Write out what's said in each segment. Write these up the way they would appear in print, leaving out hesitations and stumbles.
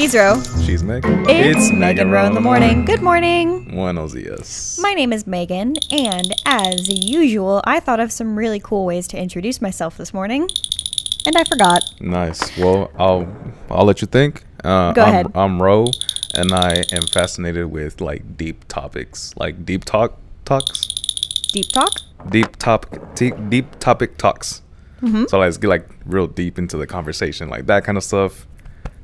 He's Ro. She's Meg. It's Meg and Ro in the morning. Good morning. Buenos dias. My name is Megan, and as usual, I thought of some really cool ways to introduce myself this morning, and I forgot. Nice. Well, I'll let you think. Go ahead. I'm Ro, and I am fascinated with like deep topics, like deep talks. Deep talk? Deep topic talks. Mm-hmm. So let's get like real deep into the conversation, like that kind of stuff.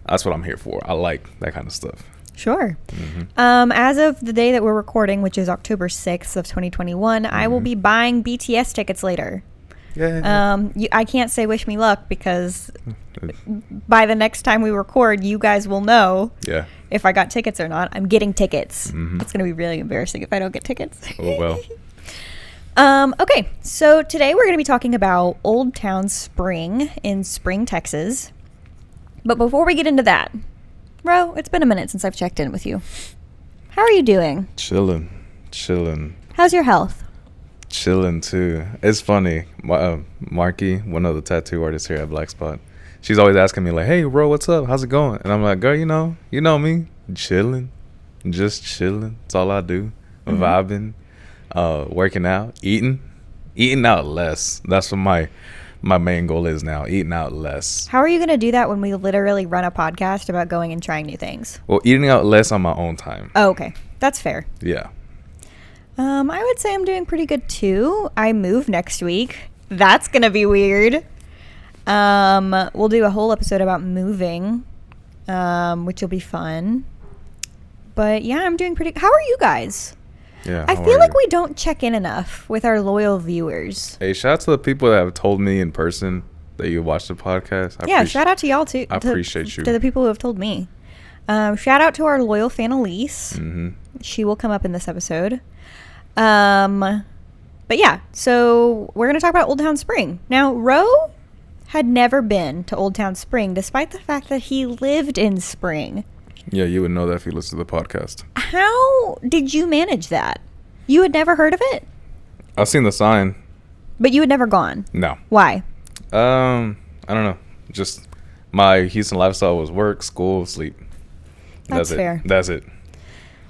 That's what I'm here for. I like that kind of stuff. Sure. Mm-hmm. As of the day that we're recording, which is October 6th of 2021, I will be buying BTS tickets later. Yeah. I can't say wish me luck because by the next time we record, you guys will know if I got tickets or not. I'm getting tickets. Mm-hmm. It's going to be really embarrassing if I don't get tickets. Oh, well. Okay, so today we're going to be talking about Old Town Spring in Spring, Texas. But before we get into that, Ro, it's been a minute since I've checked in with you. How are you doing? Chilling. How's your health? Chilling too. It's funny. Marky, one of the tattoo artists here at Black Spot, she's always asking me like, "Hey, Ro, what's up? How's it going?" And I'm like, "Girl, you know me, chilling, just chilling. That's all I do. Vibing, working out, eating out less. That's what my main goal is now, eating out less." How are you going to do that when we literally run a podcast about going and trying new things? Well, eating out less on my own time. Oh, okay. That's fair. Yeah. I would say I'm doing pretty good too. I move next week. That's going to be weird. We'll do a whole episode about moving, which will be fun. But yeah, I'm doing pretty. How are you guys? Yeah. I feel like we don't check in enough with our loyal viewers. Hey, shout out to the people that have told me in person that you watched the podcast. Shout out to y'all too. I appreciate you. To the people who have told me. Shout out to our loyal fan Elise. Mm-hmm. She will come up in this episode. But yeah, so we're going to talk about Old Town Spring. Now, Ro had never been to Old Town Spring, despite the fact that he lived in Spring. Yeah, you would know that if you listen to the podcast. How did you manage that? You had never heard of it? I've seen the sign. But you had never gone? No. Why? I don't know. Just my Houston lifestyle was work, school, sleep. That's fair. That's it.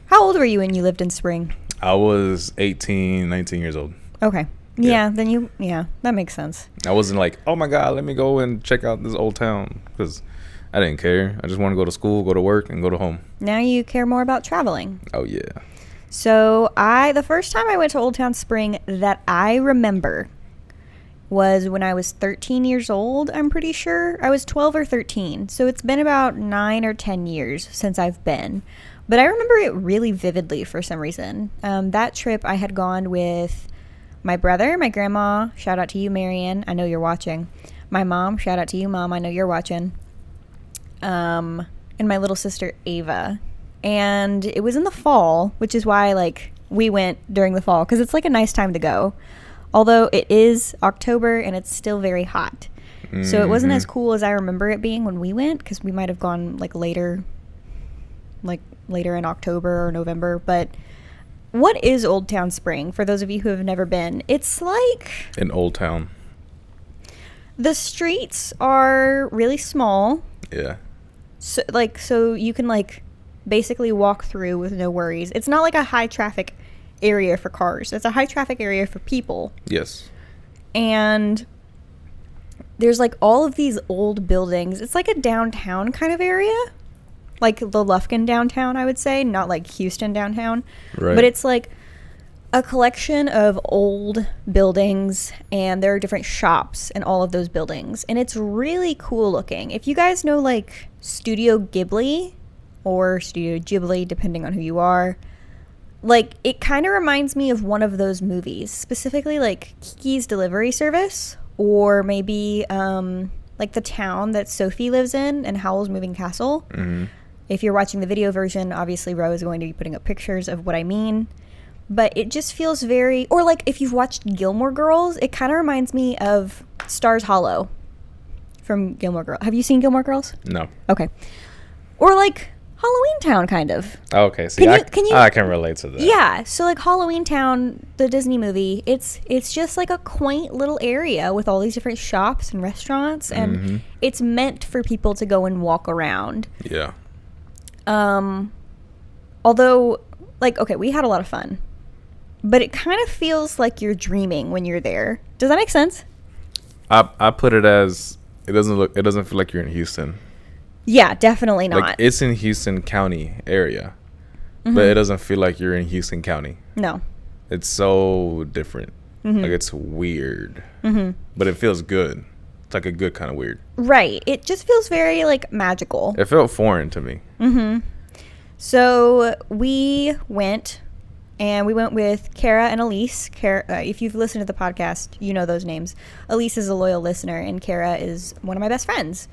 How old were you when you lived in Spring? I was 18, 19 years old. Okay. Yeah, that makes sense. I wasn't like, oh my God, let me go and check out this old town. Because I didn't care. I just want to go to school, go to work, and go to home. Now you care more about traveling. Oh, yeah. So the first time I went to Old Town Spring that I remember was when I was 13 years old, I'm pretty sure. I was 12 or 13. So it's been about 9 or 10 years since I've been. But I remember it really vividly for some reason. That trip I had gone with my brother, my grandma, shout out to you, Marion, I know you're watching. My mom, shout out to you, Mom, I know you're watching. And my little sister, Ava. And it was in the fall, which is why we went during the fall, because it's like a nice time to go. Although it is October and it's still very hot. Mm-hmm. So it wasn't as cool as I remember it being when we went, because we might have gone later in October or November. But what is Old Town Spring, for those of you who have never been? It's like an old town. The streets are really small. Yeah. So you can basically walk through with no worries. It's not like a high traffic area for cars. It's a high traffic area for people. Yes. And there's all of these old buildings. It's like a downtown kind of area. Like the Lufkin downtown, I would say, not like Houston downtown. Right. But it's like a collection of old buildings, and there are different shops in all of those buildings. And it's really cool looking. If you guys know Studio Ghibli or Studio Ghibli, depending on who you are, it kind of reminds me of one of those movies, specifically Kiki's Delivery Service, or maybe the town that Sophie lives in Howl's Moving Castle. Mm-hmm. If you're watching the video version, obviously Ro is going to be putting up pictures of what I mean. But it just feels very... Or if you've watched Gilmore Girls, it kind of reminds me of Stars Hollow from Gilmore Girls. Have you seen Gilmore Girls? No. Okay. Or Halloween Town, kind of. Okay, see, I can relate to that. Yeah, so Halloween Town, the Disney movie, it's just a quaint little area with all these different shops and restaurants, and it's meant for people to go and walk around. Yeah. Although, like, okay, we had a lot of fun, but it kind of feels like you're dreaming when you're there. Does that make sense? I put it as it doesn't feel like you're in Houston. Yeah, definitely not. Like, it's in Houston County area, but it doesn't feel like you're in Houston County. No. It's so different. Like, it's weird, but it feels good. It's like a good kind of weird. Right. It just feels very, like, magical. It felt foreign to me. So we went, and we went with Kara and Elise. Kara, if you've listened to the podcast, you know those names. Elise is a loyal listener, and Kara is one of my best friends.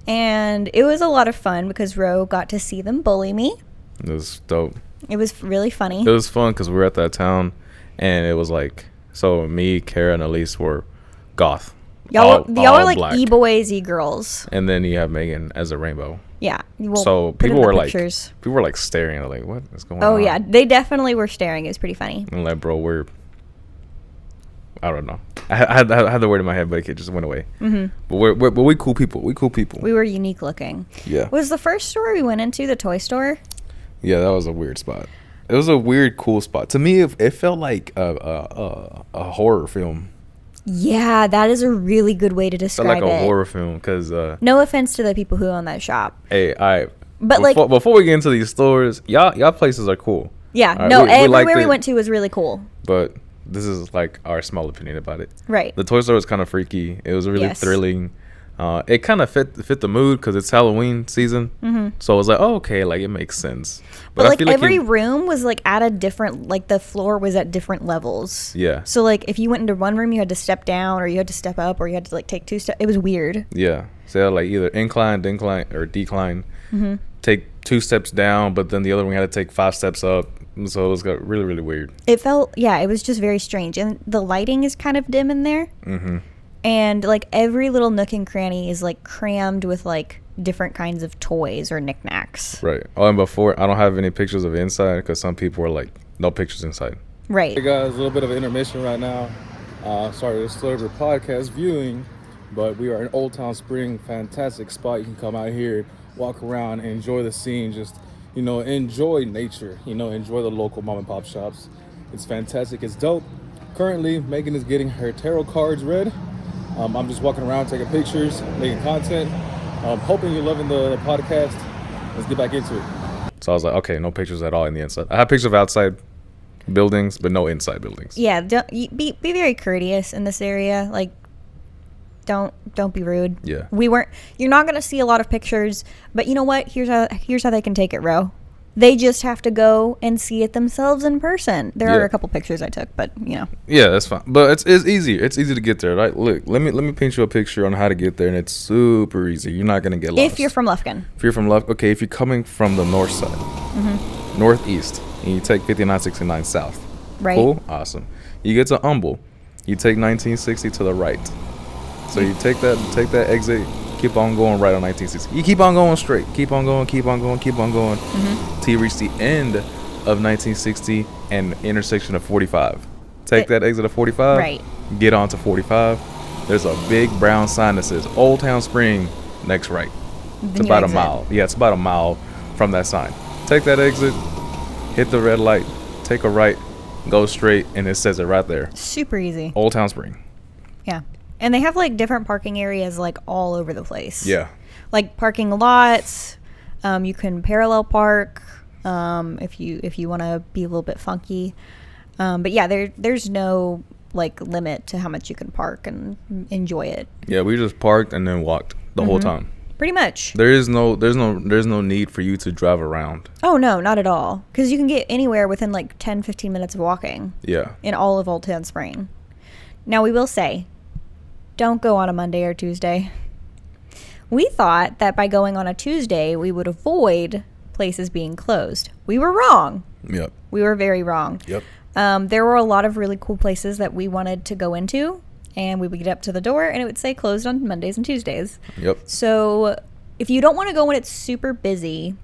And it was a lot of fun because Ro got to see them bully me. It was dope. It was really funny. It was fun because we were at that town, and it was like, so me, Kara, and Elise were goth. Y'all are like black. e-boys, e-girls. And then you have Megan as a rainbow. Yeah. We'll So put it in people the were pictures. like staring at it, like, what is going on? Oh, yeah. They definitely were staring. It was pretty funny. And like, bro, I don't know. I had the word in my head, but it just went away. But we cool people. We cool people. We were unique looking. Yeah. Was the first store we went into the toy store? Yeah, that was a weird spot. It was a weird, cool spot. To me, it felt like a horror film. Yeah, that is a really good way to It felt describe like a it. horror film because. No offense to the people who own that shop. Hey, But before we get into these stores, y'all places are cool. Yeah, All right, no, we everywhere liked we it, went to was really cool. But this is like our small opinion about it. Right. The toy store was kind of freaky. It was really Yes. thrilling. It kind of fit the mood because it's Halloween season. So I was like, oh, okay, like it makes sense. But I like feel every room was like at a different, like the floor was at different levels. Yeah. So like if you went into one room, you had to step down, or you had to step up, or you had to like take 2 steps. It was weird. Yeah. So like either incline, or decline. Take 2 steps down, but then the other one had to take 5 steps up. So it was got really, really weird. It felt, yeah, it was just very strange, and the lighting is kind of dim in there. And like every little nook and cranny is like crammed with like different kinds of toys or knickknacks. Right. Oh, and before, I don't have any pictures of inside because some people were like, no pictures inside. Right. Hey guys, a little bit of an intermission right now. Sorry to disturb your podcast viewing, but we are in Old Town Spring. Fantastic spot. You can come out here, walk around, and enjoy the scene. Just, enjoy nature. Enjoy the local mom and pop shops. It's fantastic. It's dope. Currently, Megan is getting her tarot cards read. I'm just walking around, taking pictures, making content. Hoping you're loving the podcast. Let's get back into it. So I was like, okay, no pictures at all in the inside. I have pictures of outside buildings, but no inside buildings. Yeah, be very courteous in this area. Like, don't be rude. Yeah. You're not gonna see a lot of pictures, but you know what? Here's how they can take it, Ro. They just have to go and see it themselves in person. There are a couple pictures I took, but Yeah, that's fine. But it's easy. It's easy to get there, right? Look, let me paint you a picture on how to get there, and it's super easy. You're not gonna get lost. If you're from Lufkin. Okay, if you're coming from the north side, northeast, and you take 5969 south, Right. Cool, awesome. You get to Humble, you take 1960 to the right. So you take that exit. Keep on going right on 1960. You keep on going straight. Keep on going. Till you reach the end of 1960 and intersection of 45. Take that exit of 45. Right. Get on to 45. There's a big brown sign that says Old Town Spring, next right. It's about a mile. Yeah, it's about a mile from that sign. Take that exit, hit the red light, take a right, go straight, and it says it right there. Super easy. Old Town Spring. Yeah. And they have like different parking areas like all over the place. Yeah. Like parking lots. You can parallel park if you want to be a little bit funky. But yeah, there's no like limit to how much you can park and enjoy it. Yeah, we just parked and then walked the whole time. Pretty much. There's no need for you to drive around. Oh no, not at all. Because you can get anywhere within like 10-15 minutes of walking. Yeah. In all of Old Town Spring. Now we will say, don't go on a Monday or Tuesday. We thought that by going on a Tuesday, we would avoid places being closed. We were wrong. Yep. We were very wrong. Yep. There were a lot of really cool places that we wanted to go into, and we would get up to the door, and it would say closed on Mondays and Tuesdays. Yep. So if you don't want to go when it's super busy,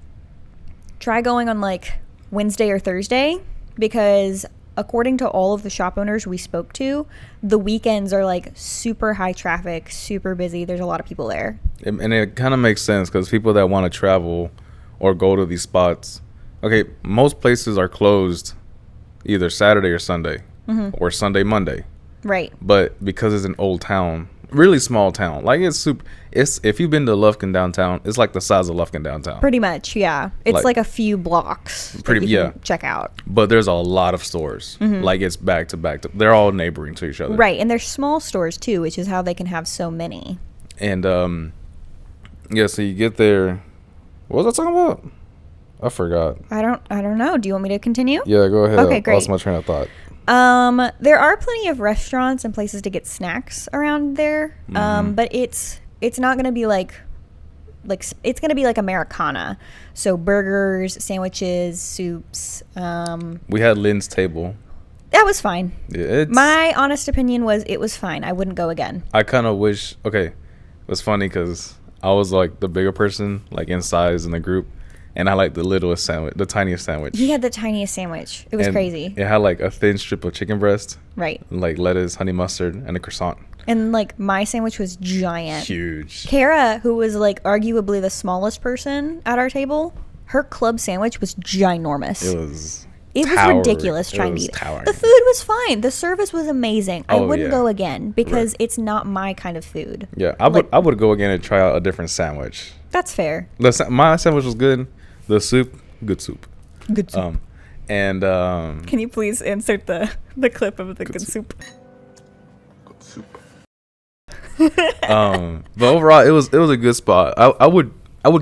try going on like Wednesday or Thursday, because according to all of the shop owners we spoke to, the weekends are like super high traffic, super busy. There's a lot of people there. And it kind of makes sense because people that want to travel or go to these spots. Okay, most places are closed either Saturday or Sunday, or Sunday, Monday. Right. But because it's an old town, really small town, like it's super. It's if you've been to Lufkin downtown, it's like the size of Lufkin downtown. Pretty much, yeah. It's Like- like a few blocks. that Pretty- you can yeah. check out. But there's a lot of stores. Like it's back to back. They're all neighboring to each other. Right, and they're small stores too, which is how they can have so many. And yeah. So you get there. What was I talking about? I forgot. I don't know. Do you want me to continue? Yeah, go ahead. Okay, I great. lost my train of thought. There are plenty of restaurants and places to get snacks around there. But it's not gonna be like it's gonna be like Americana. So burgers, sandwiches, soups. We had Lynn's table. That was fine. Yeah, it's, My honest opinion was it was fine. I wouldn't go again. I kind of wish. Okay, it was funny because I was like the bigger person, like in size in the group, and I like the littlest sandwich, the tiniest sandwich. He had the tiniest sandwich. It was And crazy. It had like a thin strip of chicken breast, Right. like lettuce, honey mustard, and a croissant. And like my sandwich was giant. Huge. Kara, who was like arguably the smallest person at our table, her club sandwich was ginormous. It was. It was towering. ridiculous It trying was to eat. towering. The food was fine. The service was amazing. I Oh, wouldn't yeah. go again because Right. it's not my kind of food. Yeah, I would. Like- I would go again and try out a different sandwich. That's fair. My sandwich was good. The soup, good soup. Good soup. And Can you please insert the clip of the good soup? but overall, it was a good spot. I would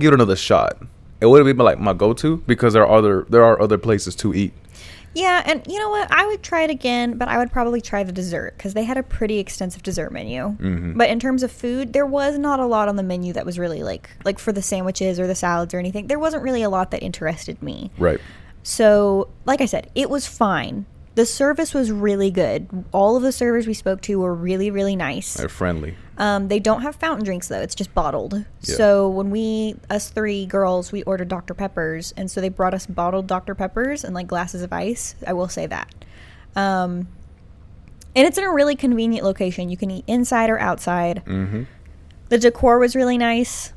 give it another shot. It wouldn't be like my go-to because there are other places to eat. Yeah, and you know what? I would try it again, but I would probably try the dessert because they had a pretty extensive dessert menu. But in terms of food, there was not a lot on the menu that was really like for the sandwiches or the salads or anything. There wasn't really a lot that interested me. Right. So, like I said, it was fine. The service was really good. All of the servers we spoke to were really, really nice. They're friendly. They don't have fountain drinks though; it's just bottled. Yeah. So when us three girls, we ordered Dr. Peppers, and so they brought us bottled Dr. Peppers and like glasses of ice. I will say that. And it's in a really convenient location. You can eat inside or outside. The decor was really nice.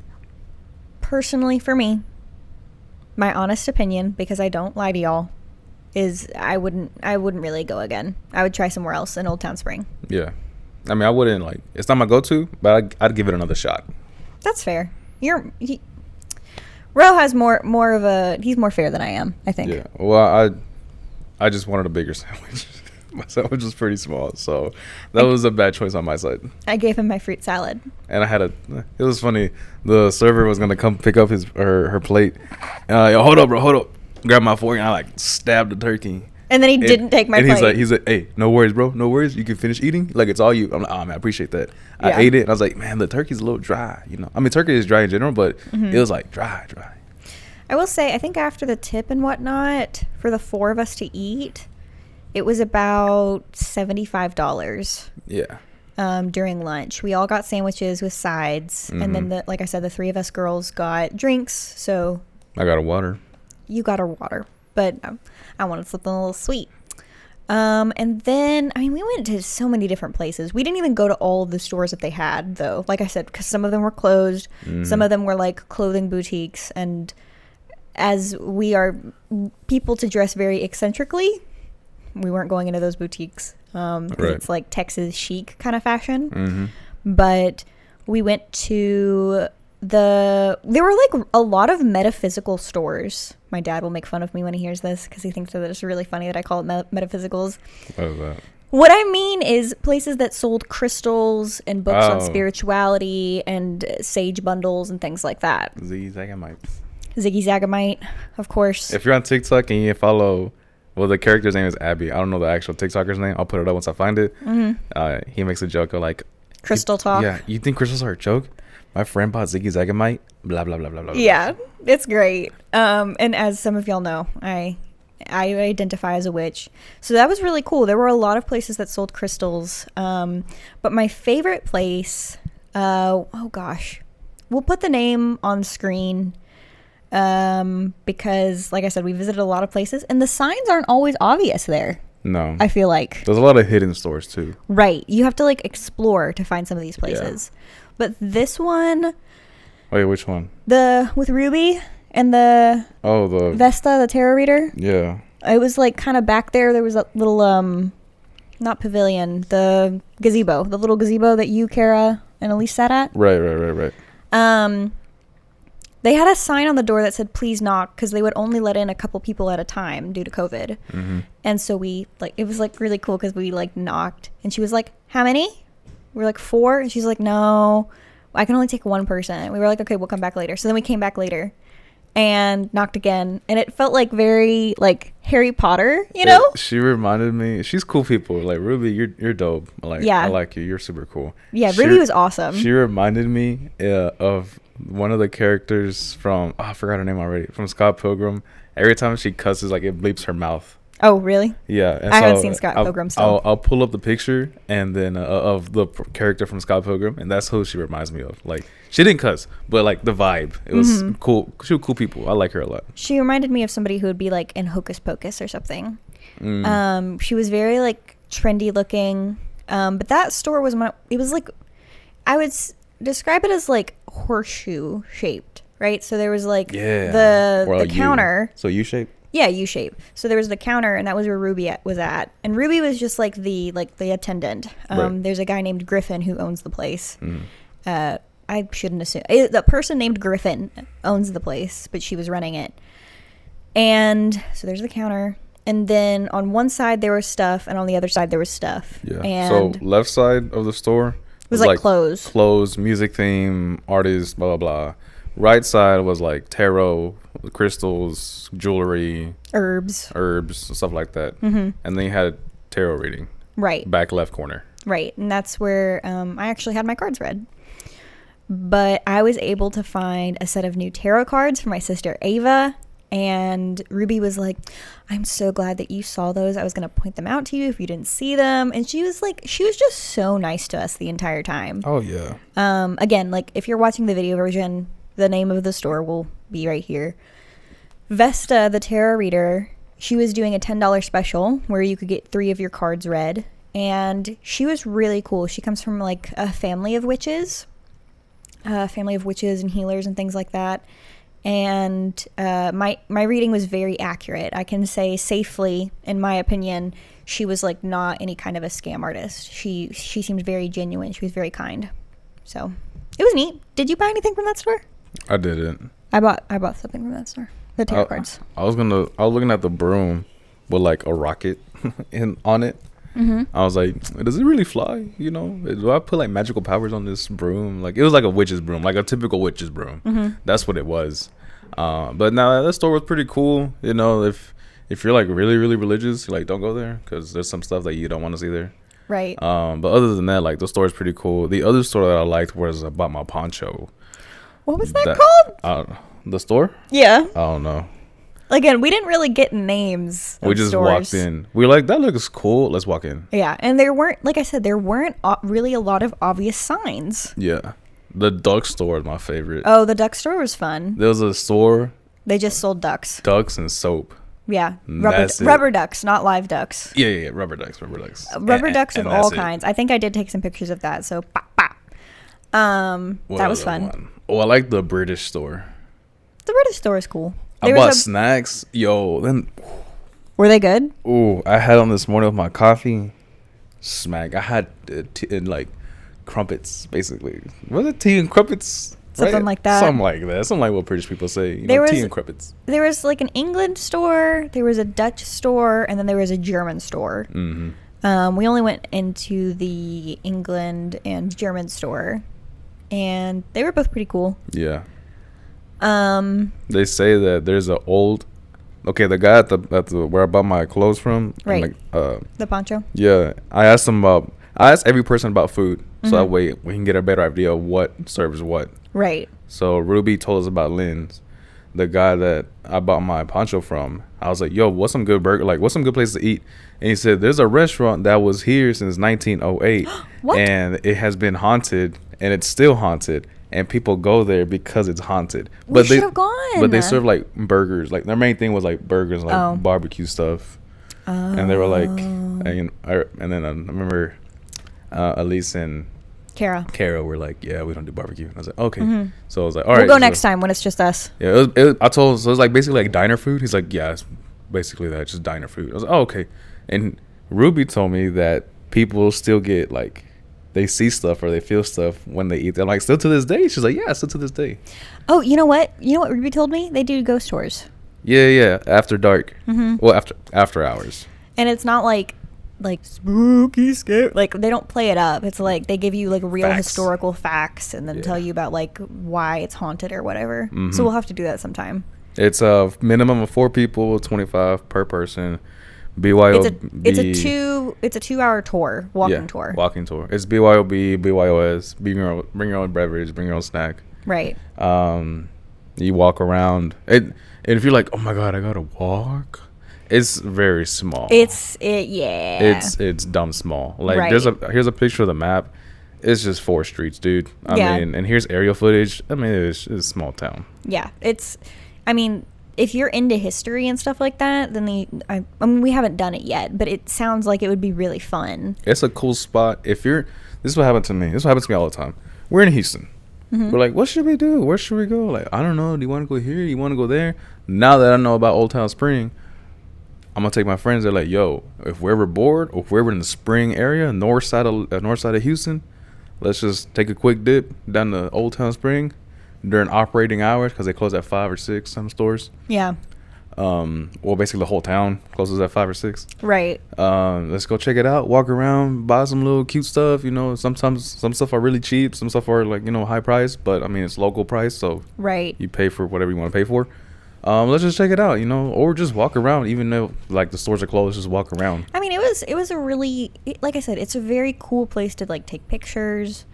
Personally, for me, my honest opinion, because I don't lie to y'all, is I wouldn't really go again. I would try somewhere else in Old Town Spring. Yeah. I mean, I wouldn't like. It's not my go-to, but I'd give it another shot. That's fair. Ro has more of a. He's more fair than I am, I think. Yeah. Well, I just wanted a bigger sandwich. My sandwich was pretty small, so that was a bad choice on my side. I gave him my fruit salad. And I had it was funny. The server was gonna come pick up her plate. Yo, hold up, bro, hold up. Grab my fork and I like stabbed the turkey. And then he didn't take my and plate. he's like, hey, no worries, bro, no worries. You can finish eating. Like it's all you. I'm like, oh man, I appreciate that. Yeah. I ate it and I was like, man, the turkey's a little dry. I mean, turkey is dry in general, but Mm-hmm. it was like dry. I will say, I think after the tip and whatnot, for the four of us to eat, it was about $75 Yeah. during lunch. We all got sandwiches with sides. And then, like I said, the three of us girls got drinks. So I got a water. you got our water. But I wanted something a little sweet. And then, I mean, we went to so many different places. We didn't even go to all of the stores that they had, though. Like I said, because some of them were closed. Some of them were like clothing boutiques. And as we are people to dress very eccentrically, we weren't going into those boutiques. 'Cause Right. it's like Texas chic kind of fashion. But we went to there were like a lot of metaphysical stores. My dad will make fun of me when he hears this because he thinks that it's really funny that I call it metaphysicals. What was that? What I mean is places that sold crystals and books on Oh. spirituality and sage bundles and things like that. Zagamites. Ziggy Zagamite, of course. If you're on TikTok and you follow, well, the character's name is Abby. I don't know the actual TikToker's name. I'll put it up once I find it. He makes a joke of like, Crystal talk. yeah, you think crystals are a joke? My friend bought Ziggy Zagamite. Blah blah blah blah blah. Yeah, it's great. And as some of y'all know, I identify as a witch, so that was really cool. There were a lot of places that sold crystals, but my favorite place, oh gosh, we'll put the name on screen, because like I said, we visited a lot of places, and the signs aren't always obvious there. No, I feel like there's a lot of hidden stores too. right, you have to like explore to find some of these places. But this one, Wait, which one? the with Ruby, and the the Vesta, the tarot reader. yeah. It was like kind of back there. There was a little not pavilion, the gazebo, the little gazebo that you, Kara, and Elise sat at. Right. They had a sign on the door that said, please knock, because they would only let in a couple people at a time due to COVID. Mm-hmm. And so we, like, it was, like, really cool because we, like, knocked. And she was like, how many? We were like, 4. And she's like, no, I can only take one person. We were like, okay, we'll come back later. So then we came back later and knocked again. And it felt, like, very, like, Harry Potter, you know? She reminded me. She's cool people. Like, Ruby, you're dope. Like, Yeah. I like you. You're super cool. Yeah, Ruby was awesome. She reminded me of one of the characters from, I forgot her name already, from Scott Pilgrim. Every time she cusses, like, it bleeps her mouth. Oh, really? Yeah. And I haven't seen Scott Pilgrim still. I'll pull up the picture and then of the character from Scott Pilgrim, and that's who she reminds me of. Like, she didn't cuss, but, like, the vibe. It was cool. She was cool people. I like her a lot. She reminded me of somebody who would be, like, in Hocus Pocus or something. She was very, like, trendy looking. But that store was, it was, like, I would describe it as, like, horseshoe shaped, right? So there was, like, the counter. So U-shaped? Yeah, U-shape. So there was the counter, and that was where Ruby was at. And Ruby was just like the attendant. Right. There's a guy named Griffin who owns the place. I shouldn't assume the person named Griffin owns the place, but she was running it. And so there's the counter, and then on one side there was stuff, and on the other side there was stuff. Yeah. And so left side of the store was like clothes, music theme, artists, blah blah blah. Right side was like tarot, crystals, jewelry, herbs, stuff like that. And then you had a tarot reading. Right. Back left corner. Right. And that's where I actually had my cards read. But I was able to find a set of new tarot cards for my sister Ava. And Ruby was like, I'm so glad that you saw those. I was going to point them out to you if you didn't see them. And she was just so nice to us the entire time. Oh, yeah. Again, like, if you're watching the video version, the name of the store will be right here. Vesta, the tarot reader, she was doing a $10 special where you could get 3 of your cards read. And she was really cool. She comes from, like, a family of witches and healers and things like that. And my reading was very accurate. I can say safely, in my opinion, she was, like, not any kind of a scam artist. She seemed very genuine. She was very kind. So it was neat. Did you buy anything from that store? I didn't. I bought something from that store. The tarot cards. I was looking at the broom with, like, a rocket on it. I was like, does it really fly? You know, do I put, like, magical powers on this broom? Like, it was like a witch's broom, like a typical witch's broom. That's what it was. But now that store was pretty cool. You know, if you're, like, really, really religious, like, don't go there because there's some stuff that you don't want to see there. Right. But other than that, like, the store is pretty cool. The other store that I liked was about my poncho. What was that called? The store? Yeah. I don't know. Again, we didn't really get names. We just walked in. We were like, that looks cool. Let's walk in. Yeah, and there weren't, like I said, really a lot of obvious signs. Yeah. The duck store is my favorite. Oh, the duck store was fun. There was a store. They just sold ducks. Ducks and soap. Yeah. Rubber ducks, not live ducks. Yeah. Rubber ducks. Rubber ducks of all kinds. I think I did take some pictures of that, so that was fun. One? Oh, I like the British store. The British store is cool. I bought snacks. Yo, then. Were they good? Ooh, I had them this morning with my coffee. Smack. I had like crumpets, basically. Was it tea and crumpets? Something right? like that. Something like that. Something like what British people say. You know, tea and crumpets. There was, like, an England store, there was a Dutch store, and then there was a German store. We only went into the England and German store, and they were both pretty cool. Yeah. They say that there's the guy at the where I bought my clothes from, right? And, like, the poncho. Yeah, I asked every person about food, so that way we can get a better idea of what serves what. Right. So Ruby told us about Lynn's, the guy that I bought my poncho from. I was like, "Yo, what's some good burger? Like, what's some good places to eat?" And he said, "There's a restaurant that was here since 1908, and it has been haunted, and it's still haunted." And people go there because it's haunted. We should have gone. But they serve, like, burgers. Like, their main thing was, like, burgers, like barbecue stuff. And they were like, and then I remember Elise and Kara were like, yeah, we don't do barbecue. And I was like, okay. So I was like, all right. We'll go next time when it's just us. Yeah, I told him, so it was like basically like diner food. He's like, yeah, it's basically that, just diner food. I was like, oh, okay. And Ruby told me that people still get like, they see stuff or they feel stuff when they eat. I'm like, still to this day? She's like, yeah, still to this day. Oh, you know what? You know what Ruby told me? They do ghost tours. Yeah, after dark. Well, after hours. And it's not like spooky scare. Like, they don't play it up. It's like they give you like real historical facts and then tell you about like why it's haunted or whatever. So we'll have to do that sometime. It's a minimum of 4 people, 25 per person. BYOB. It's a 2-hour tour, walking tour. Walking tour. It's BYOB, BYOS. Bring your own beverage, bring your own snack. Right. You walk around. And if you're like, oh my god, I gotta walk. It's very small. It's dumb small. Like here's a picture of the map. It's just 4 streets, dude. I mean, and here's aerial footage. I mean, it's a small town. Yeah, I mean, if you're into history and stuff like that, then I mean, we haven't done it yet, but it sounds like it would be really fun. It's a cool spot. This is what happened to me. This is what happens to me all the time. We're in Houston. We're like, what should we do? Where should we go? Like, I don't know. Do you want to go here? Do you want to go there? Now that I know about Old Town Spring, I'm gonna take my friends. They're like, yo, if we're ever bored or if we're ever in the Spring area, north side of Houston, let's just take a quick dip down to Old Town Spring during operating hours because they close at 5 or 6. Some stores. Yeah. Well, basically the whole town closes at 5 or 6. Right. Let's go check it out. Walk around, buy some little cute stuff. You know, sometimes some stuff are really cheap. Some stuff are like, high price, but I mean it's local price, so you pay for whatever you want to pay for. Let's just check it out, or just walk around. Even though like the stores are closed, just walk around. I mean, it was a really, like I said, it's a very cool place to like take pictures.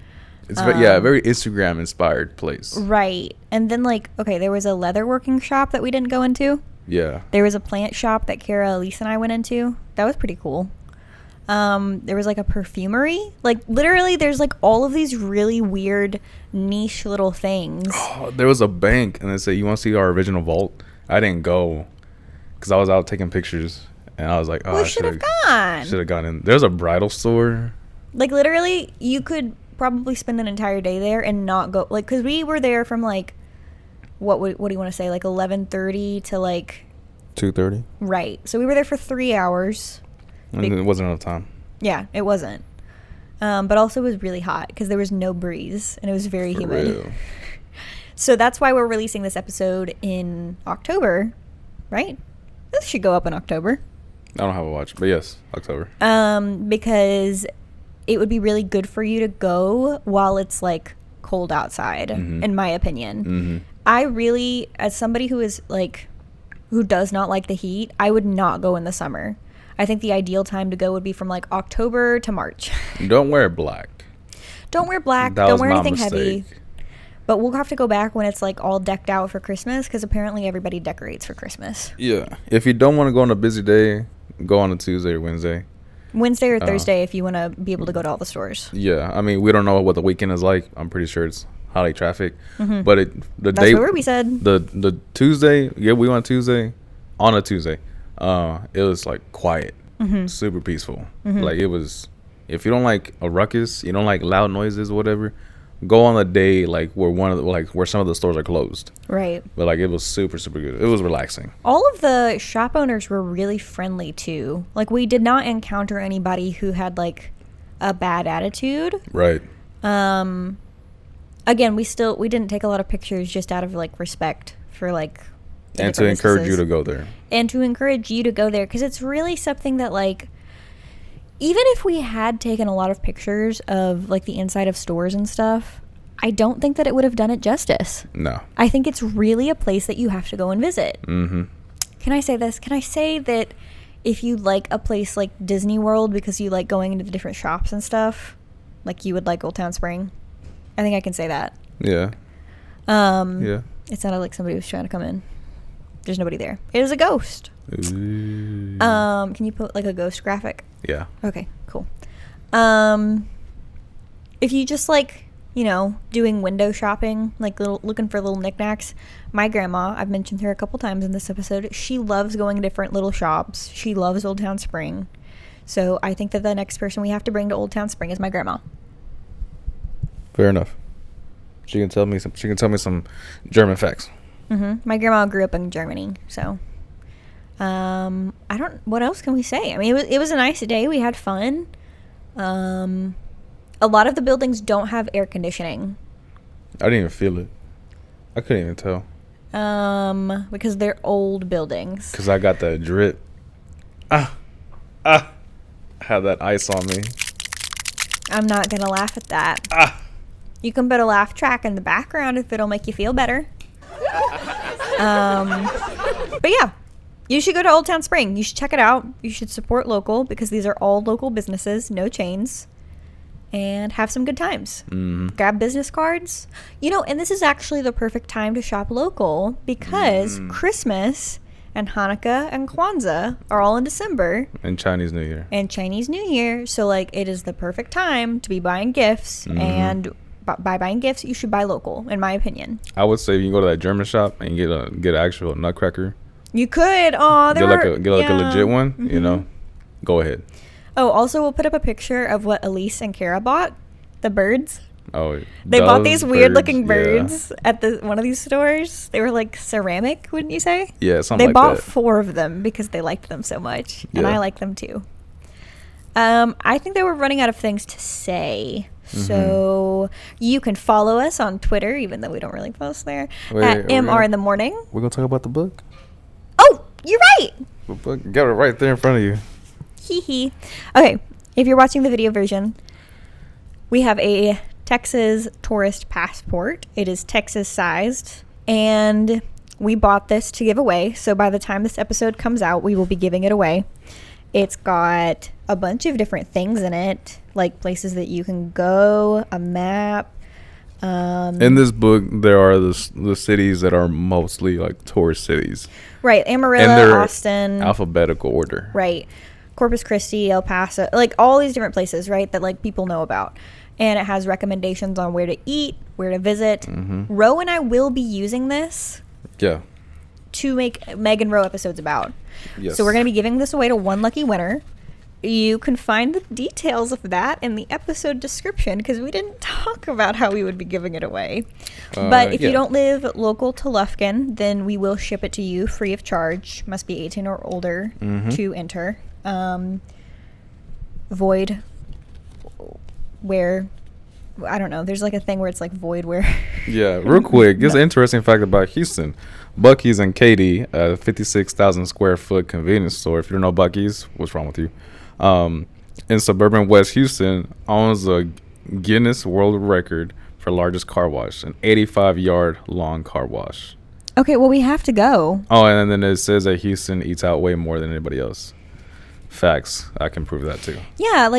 It's a very Instagram inspired place. Right. And then there was a leatherworking shop that we didn't go into. Yeah. There was a plant shop that Kara, Elise, and I went into. That was pretty cool. There was like a perfumery. Like literally there's like all of these really weird niche little things. Oh, there was a bank and they said, you want to see our original vault? I didn't go because I was out taking pictures and I was like, oh, we should have gone. Should have gone in. There's a bridal store. Like literally you could probably spend an entire day there and not go, like, because we were there from like what do you want to say, like 11:30 to like 2:30. Right. So we were there for 3 hours. And it wasn't enough time. Yeah, it wasn't. But also it was really hot because there was no breeze and it was very humid. Real. So that's why we're releasing this episode in October, right? This should go up in October. I don't have a watch, but yes, October. Because it would be really good for you to go while it's like cold outside, in my opinion. I really, as somebody who is like, who does not like the heat, I would not go in the summer. I think the ideal time to go would be from like October to March. Don't wear black. Don't wear black. Don't wear anything heavy. But we'll have to go back when it's like all decked out for Christmas because apparently everybody decorates for Christmas. Yeah. If you don't want to go on a busy day, go on a Tuesday or Wednesday. Wednesday or Thursday if you want to be able to go to all the stores. Yeah. I mean, we don't know what the weekend is like. I'm pretty sure it's holiday traffic. But That's what we said. The Tuesday, we went Tuesday. On a Tuesday. It was like quiet, super peaceful. Like it was, if you don't like a ruckus, you don't like loud noises or whatever, go on a day like where some of the stores are closed. Right. But like it was super, super good. It was relaxing. All of the shop owners were really friendly too. Like we did not encounter anybody who had like a bad attitude. Right. Again, we didn't take a lot of pictures just out of like respect for like, and to encourage you to go there. And to encourage you to go there. Because it's really something that, like, even if we had taken a lot of pictures of, like, the inside of stores and stuff, I don't think that it would have done it justice. No. I think it's really a place that you have to go and visit. Can I say this? Can I say that if you like a place like Disney World because you like going into the different shops and stuff, like you would like Old Town Spring? I think I can say that. Yeah. Yeah. It sounded like somebody was trying to come in. There's nobody there. It was a ghost. Ooh. Can you put like a ghost graphic? Yeah. Okay, cool. If you just like, doing window shopping, like looking for little knickknacks, my grandma, I've mentioned her a couple times in this episode, she loves going to different little shops. She loves Old Town Spring. So I think that the next person we have to bring to Old Town Spring is my grandma. Fair enough. She can tell me some German facts. My grandma grew up in Germany, so I don't. What else can we say? I mean, it was a nice day. We had fun. A lot of the buildings don't have air conditioning. I didn't even feel it. I couldn't even tell. Because they're old buildings. Because I got that drip. Had that ice on me. I'm not gonna laugh at that. You can put a laugh track in the background if it'll make you feel better. But yeah, you should go to Old Town Spring. You should check it out. You should support local because these are all local businesses, no chains, and have some good times. Grab business cards. And this is actually the perfect time to shop local because Christmas and Hanukkah and Kwanzaa are all in December. And Chinese New Year. So, it is the perfect time to be buying gifts. And by buying gifts, you should buy local, in my opinion. I would say if you go to that German shop and get an actual nutcracker. You could. Oh, get a legit one, go ahead. Oh, also, we'll put up a picture of what Elise and Kara bought. The birds. Oh, they bought these weird-looking birds at one of these stores. They were like ceramic, wouldn't you say? Yeah, something like that. They bought 4 of them because they liked them so much, and I like them too. I think they were running out of things to say, so you can follow us on Twitter, even though we don't really post there, at MR in the Morning. We're gonna talk about the book. Oh, you're right. The book, got it right there in front of you. Hee hee. Okay, if you're watching the video version, we have a Texas tourist passport. It is Texas sized, and we bought this to give away. So by the time this episode comes out, we will be giving it away. It's got a bunch of different things in it, like places that you can go, a map. In this book, there are the cities that are mostly like tourist cities. Right, Amarillo, Austin. Alphabetical order. Right. Corpus Christi, El Paso, all these different places, right, that people know about. And it has recommendations on where to eat, where to visit. Ro and I will be using this to make Meg and Ro episodes about. Yes. So we're going to be giving this away to one lucky winner. You can find the details of that in the episode description because we didn't talk about how we would be giving it away. But if you don't live local to Lufkin, then we will ship it to you free of charge. Must be 18 or older to enter. Void where, I don't know, there's a thing where it's void where. Yeah, real quick, here's an interesting fact about Houston. Buc-ee's and Katy, a 56,000 square foot convenience store. If you don't know Buc-ee's, what's wrong with you? In suburban West Houston, owns a Guinness World Record for largest car wash, an 85-yard long car wash. Okay, well, we have to go. Oh, and then it says that Houston eats out way more than anybody else. Facts. I can prove that too. Yeah,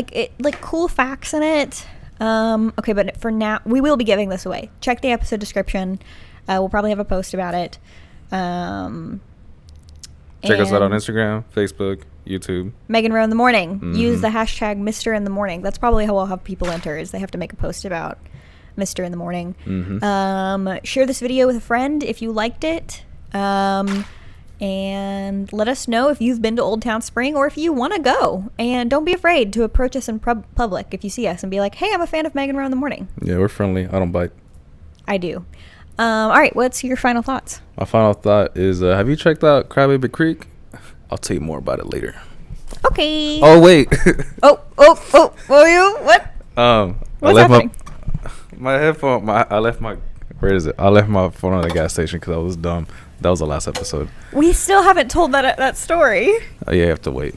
cool facts in it. Okay, but for now, we will be giving this away. Check the episode description. We'll probably have a post about it. Check us out on Instagram, Facebook, YouTube. Meg and Ro in the Morning. Use the hashtag Mr. in the Morning. That's probably how we'll have people enter, is they have to make a post about Mr. in the Morning. Share this video with a friend if you liked it. And let us know if you've been to Old Town Spring or if you want to go. And don't be afraid to approach us in public if you see us and be like, hey, I'm a fan of Meg and Ro in the Morning. Yeah, we're friendly. I don't bite. I do. All right, what's your final thoughts? My final thought is, have you checked out Crybaby Creek? I'll tell you more about it later. Okay. Oh, wait. What? What's happening? My headphone, I left my phone on the gas station because I was dumb. That was the last episode. We still haven't told that story. Oh, yeah, you have to wait.